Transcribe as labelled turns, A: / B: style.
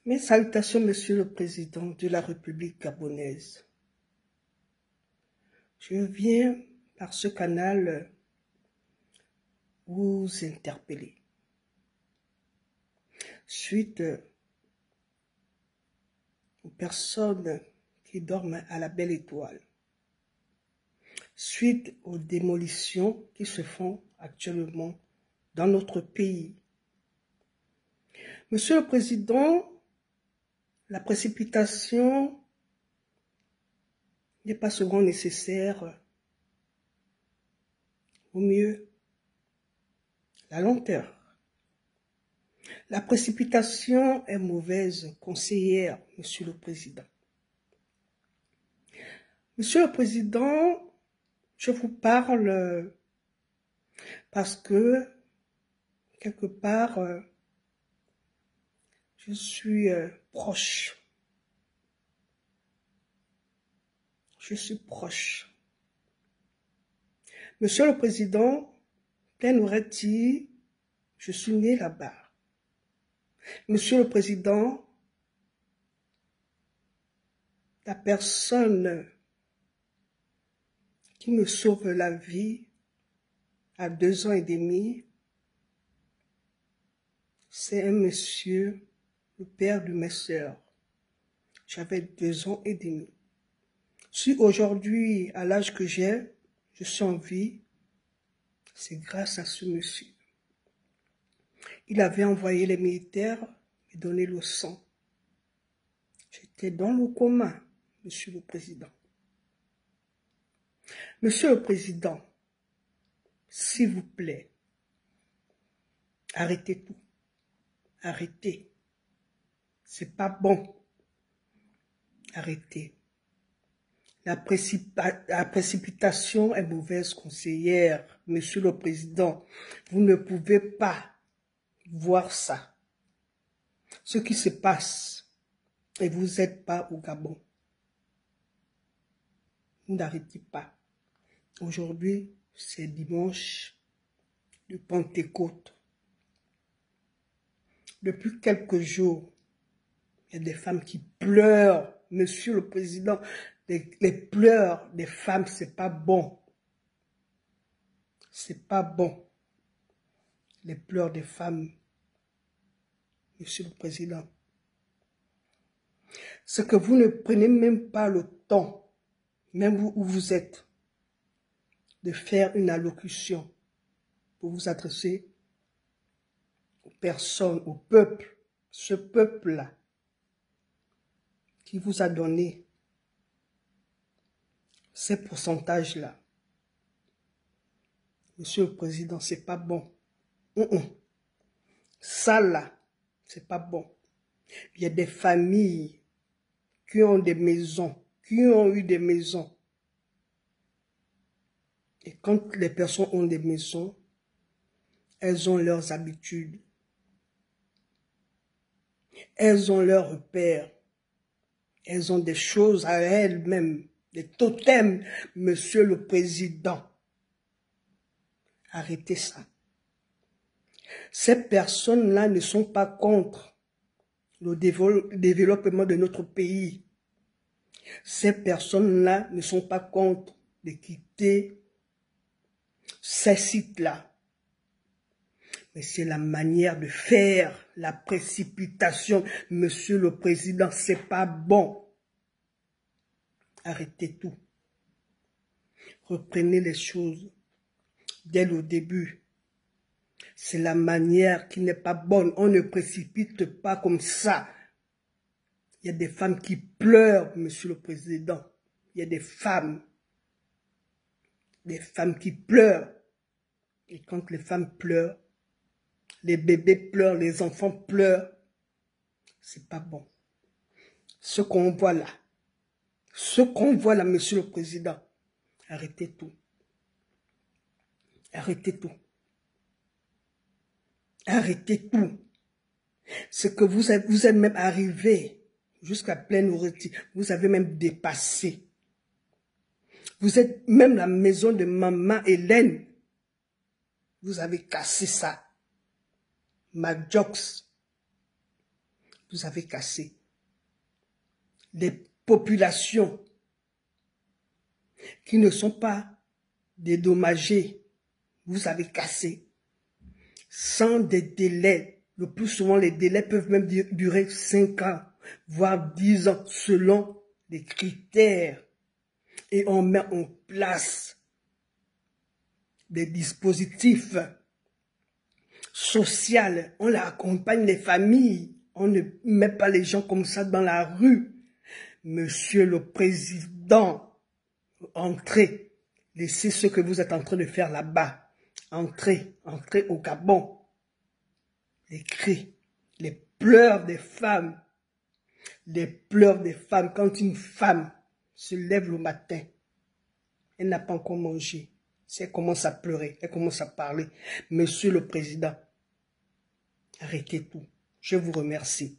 A: Mes salutations, Monsieur le Président de la République gabonaise. Je viens par ce canal vous interpeller. Suite aux personnes qui dorment à la Belle Étoile. Suite aux démolitions qui se font actuellement dans notre pays. Monsieur le Président, la précipitation n'est pas souvent nécessaire. Au mieux, la lenteur. La précipitation est mauvaise conseillère, Monsieur le Président. Monsieur le Président, je vous parle parce que, quelque part, je suis proche. Je suis proche. Monsieur le Président, Plaine-Oreti, je suis né là-bas. Monsieur le Président, la personne qui me sauve la vie à 2 ans et demi, c'est un monsieur, le père de mes sœurs. J'avais 2 ans et demi. Si aujourd'hui, à l'âge que j'ai, je suis en vie, c'est grâce à ce monsieur. Il avait envoyé les militaires me donner le sang. J'étais dans le coma, Monsieur le Président. Monsieur le Président, s'il vous plaît, arrêtez tout. Arrêtez. C'est pas bon. Arrêtez. La précipitation est mauvaise conseillère, Monsieur le Président. Vous ne pouvez pas voir ça. Ce qui se passe, et vous n'êtes pas au Gabon. Vous n'arrêtez pas. Aujourd'hui, c'est dimanche de Pentecôte. Depuis quelques jours, il y a des femmes qui pleurent. Monsieur le Président, les pleurs des femmes, c'est pas bon. C'est pas bon. Les pleurs des femmes, Monsieur le Président. C'est que vous ne prenez même pas le temps, même où vous êtes, de faire une allocution pour vous adresser aux personnes, au peuple, ce peuple-là qui vous a donné ces pourcentages-là. Monsieur le Président, c'est pas bon. Ça là, c'est pas bon. Il y a des familles qui ont des maisons, qui ont eu des maisons. Et quand les personnes ont des maisons, elles ont leurs habitudes. Elles ont leurs repères. Elles ont des choses à elles-mêmes, des totems, Monsieur le Président. Arrêtez ça. Ces personnes-là ne sont pas contre le développement de notre pays. Ces personnes-là ne sont pas contre de quitter ces sites-là. Mais c'est la manière de faire, la précipitation. Monsieur le Président, c'est pas bon. Arrêtez tout. Reprenez les choses dès le début. C'est la manière qui n'est pas bonne. On ne précipite pas comme ça. Il y a des femmes qui pleurent, Monsieur le Président. Il y a des femmes qui pleurent. Et quand les femmes pleurent, les bébés pleurent, les enfants pleurent, c'est pas bon. Ce qu'on voit là, Monsieur le Président, arrêtez tout. Arrêtez tout. Arrêtez tout. C'est que vous êtes même arrivé jusqu'à Plaine-Oreti. Vous avez même dépassé. Vous êtes même la maison de maman Hélène. Vous avez cassé ça. Madjox. vous avez cassé. Les populations qui ne sont pas dédommagées, vous avez cassé. Sans des délais, le plus souvent les délais peuvent même durer 5 ans, voire 10 ans, selon les critères. Et on met en place des dispositifs sociaux, on accompagne les familles, on ne met pas les gens comme ça dans la rue. Monsieur le Président, entrez, laissez ce que vous êtes en train de faire là-bas. Entrez, entrez au Gabon. Les cris, les pleurs des femmes, quand une femme se lève le matin, elle n'a pas encore mangé. Si elle commence à pleurer, elle commence à parler. Monsieur le Président, arrêtez tout. Je vous remercie.